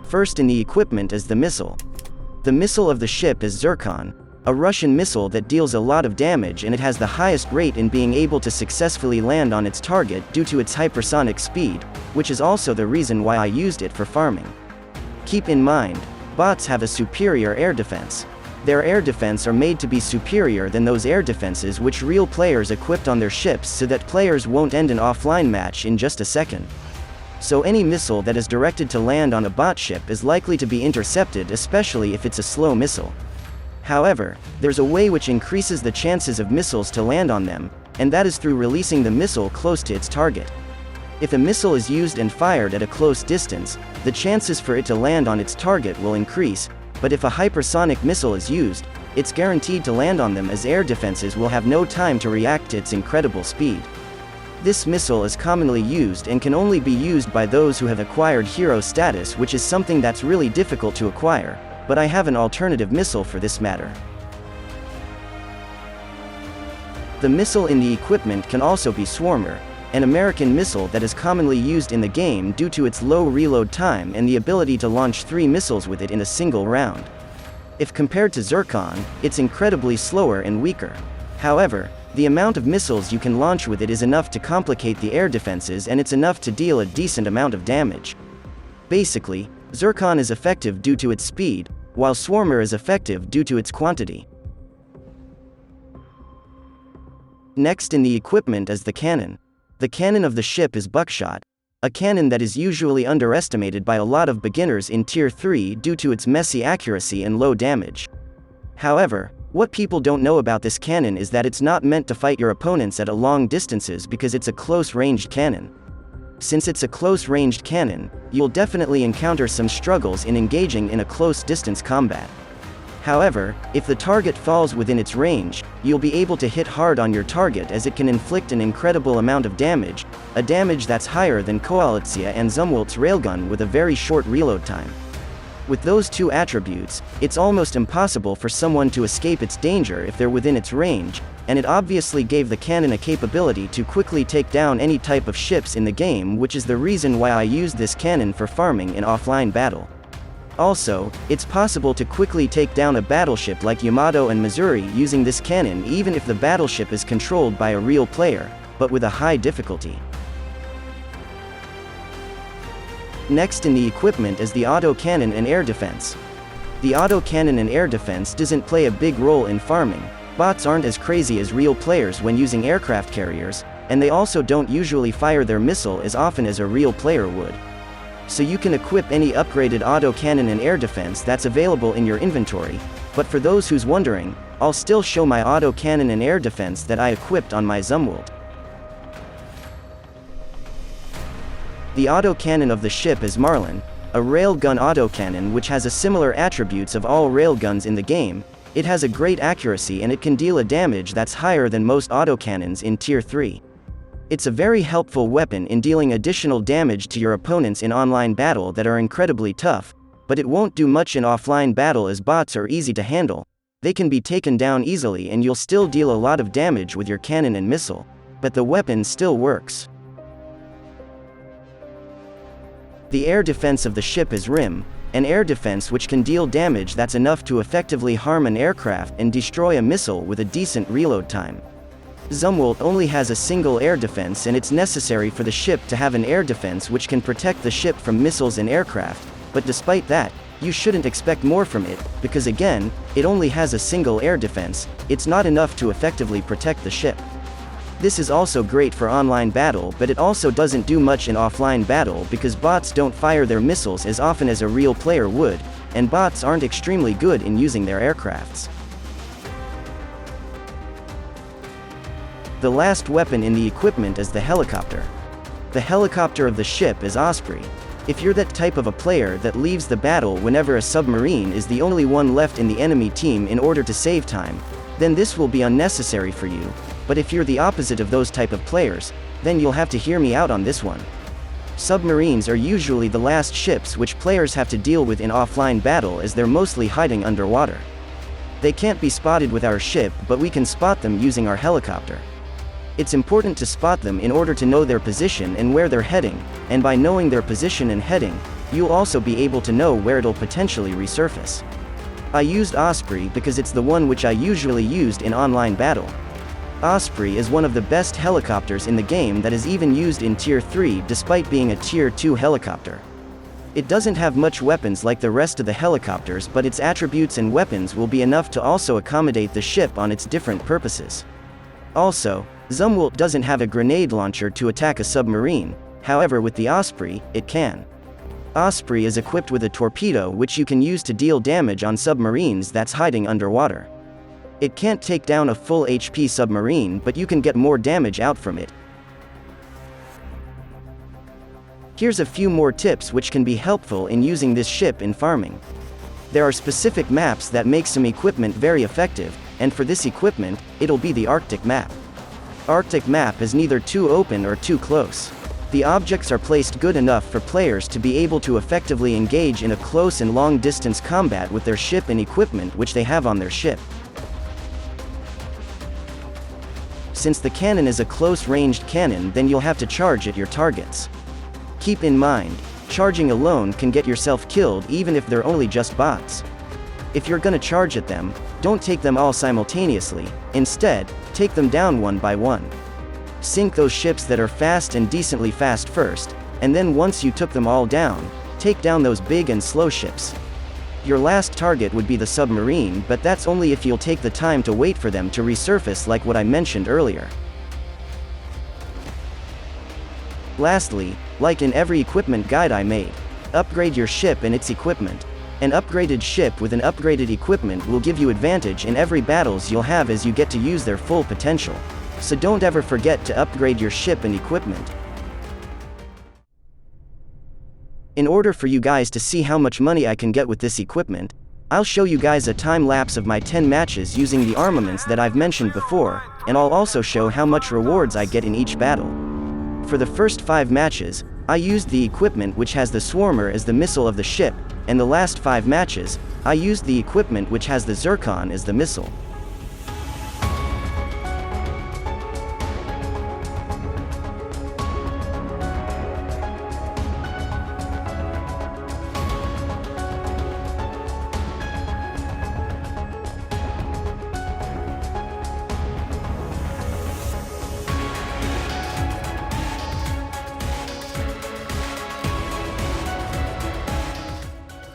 First in the equipment is the missile. The missile of the ship is Zircon, a Russian missile that deals a lot of damage, and it has the highest rate in being able to successfully land on its target due to its hypersonic speed, which is also the reason why I used it for farming. Keep in mind, bots have a superior air defense. Their air defense are made to be superior than those air defenses which real players equipped on their ships, so that players won't end an offline match in just a second. So any missile that is directed to land on a bot ship is likely to be intercepted, especially if it's a slow missile. However, there's a way which increases the chances of missiles to land on them, and that is through releasing the missile close to its target. If a missile is used and fired at a close distance, the chances for it to land on its target will increase, but if a hypersonic missile is used, it's guaranteed to land on them, as air defenses will have no time to react to its incredible speed. This missile is commonly used and can only be used by those who have acquired hero status, which is something that's really difficult to acquire, but I have an alternative missile for this matter. The missile in the equipment can also be Swarmer, an American missile that is commonly used in the game due to its low reload time and the ability to launch 3 missiles with it in a single round. If compared to Zircon, it's incredibly slower and weaker. However, the amount of missiles you can launch with it is enough to complicate the air defenses, and it's enough to deal a decent amount of damage. Basically, Zircon is effective due to its speed, while Swarmer is effective due to its quantity. Next in the equipment is the cannon. The cannon of the ship is Buckshot, a cannon that is usually underestimated by a lot of beginners in Tier 3 due to its messy accuracy and low damage. However, what people don't know about this cannon is that it's not meant to fight your opponents at long distances, because it's a close-ranged cannon. Since it's a close-ranged cannon, you'll definitely encounter some struggles in engaging in a close-distance combat. However, if the target falls within its range, you'll be able to hit hard on your target, as it can inflict an incredible amount of damage, a damage that's higher than Koalitzia and Zumwalt's railgun with a very short reload time. With those two attributes, it's almost impossible for someone to escape its danger if they're within its range, and it obviously gave the cannon a capability to quickly take down any type of ships in the game, which is the reason why I used this cannon for farming in offline battle. Also, it's possible to quickly take down a battleship like Yamato and Missouri using this cannon, even if the battleship is controlled by a real player, but with a high difficulty. Next in the equipment is the autocannon and air defense. The autocannon and air defense doesn't play a big role in farming. Bots aren't as crazy as real players when using aircraft carriers, and they also don't usually fire their missile as often as a real player would. So you can equip any upgraded autocannon and air defense that's available in your inventory, but for those who's wondering, I'll still show my autocannon and air defense that I equipped on my Zumwalt. The autocannon of the ship is Marlin, a railgun autocannon which has a similar attributes of all railguns in the game. It has a great accuracy and it can deal a damage that's higher than most autocannons in Tier 3. It's a very helpful weapon in dealing additional damage to your opponents in online battle that are incredibly tough, but it won't do much in offline battle, as bots are easy to handle. They can be taken down easily and you'll still deal a lot of damage with your cannon and missile, but the weapon still works. The air defense of the ship is Rim, an air defense which can deal damage that's enough to effectively harm an aircraft and destroy a missile with a decent reload time. Zumwalt only has a single air defense, and it's necessary for the ship to have an air defense which can protect the ship from missiles and aircraft, but despite that, you shouldn't expect more from it, because again, it only has a single air defense. It's not enough to effectively protect the ship. This is also great for online battle, but it also doesn't do much in offline battle because bots don't fire their missiles as often as a real player would, and bots aren't extremely good in using their aircrafts. The last weapon in the equipment is the helicopter. The helicopter of the ship is Osprey. If you're that type of a player that leaves the battle whenever a submarine is the only one left in the enemy team in order to save time, then this will be unnecessary for you. But if you're the opposite of those type of players, then you'll have to hear me out on this one. Submarines are usually the last ships which players have to deal with in offline battle, as they're mostly hiding underwater. They can't be spotted with our ship, but we can spot them using our helicopter. It's important to spot them in order to know their position and where they're heading, and by knowing their position and heading, you'll also be able to know where it'll potentially resurface. I used Osprey because it's the one which I usually used in online battle. Osprey is one of the best helicopters in the game that is even used in Tier 3 despite being a Tier 2 helicopter. It doesn't have much weapons like the rest of the helicopters, but its attributes and weapons will be enough to also accommodate the ship on its different purposes. Also, Zumwalt doesn't have a grenade launcher to attack a submarine, however with the Osprey, it can. Osprey is equipped with a torpedo which you can use to deal damage on submarines that's hiding underwater. It can't take down a full HP submarine, but you can get more damage out from it. Here's a few more tips which can be helpful in using this ship in farming. There are specific maps that make some equipment very effective, and for this equipment, it'll be the Arctic map. Arctic map is neither too open or too close. The objects are placed good enough for players to be able to effectively engage in a close and long-distance combat with their ship and equipment which they have on their ship. Since the cannon is a close-ranged cannon, then you'll have to charge at your targets. Keep in mind, charging alone can get yourself killed even if they're only just bots. If you're gonna charge at them, don't take them all simultaneously, instead, take them down one by one. Sink those ships that are fast and decently fast first, and then once you took them all down, take down those big and slow ships. Your last target would be the submarine, but that's only if you'll take the time to wait for them to resurface like what I mentioned earlier. Lastly, like in every equipment guide I made, upgrade your ship and its equipment. An upgraded ship with an upgraded equipment will give you advantage in every battles you'll have as you get to use their full potential. So don't ever forget to upgrade your ship and equipment. In order for you guys to see how much money I can get with this equipment, I'll show you guys a time lapse of my 10 matches using the armaments that I've mentioned before, and I'll also show how much rewards I get in each battle. For the first 5 matches, I used the equipment which has the Swarmer as the missile of the ship, and the last 5 matches, I used the equipment which has the Zircon as the missile.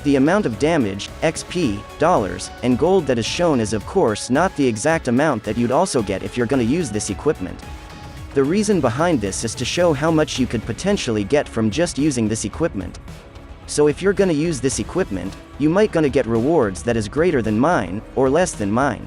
The amount of damage, XP, dollars, and gold that is shown is of course not the exact amount that you'd also get if you're gonna use this equipment. The reason behind this is to show how much you could potentially get from just using this equipment. So if you're gonna use this equipment, you might gonna get rewards that is greater than mine, or less than mine.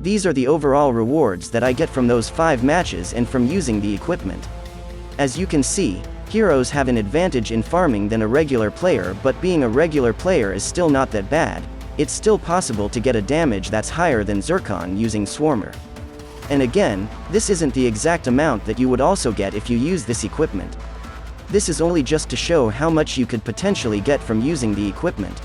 These are the overall rewards that I get from those 5 matches and from using the equipment. As you can see, heroes have an advantage in farming than a regular player, but being a regular player is still not that bad. It's still possible to get a damage that's higher than Zircon using Swarmer. And again, this isn't the exact amount that you would also get if you use this equipment. This is only just to show how much you could potentially get from using the equipment.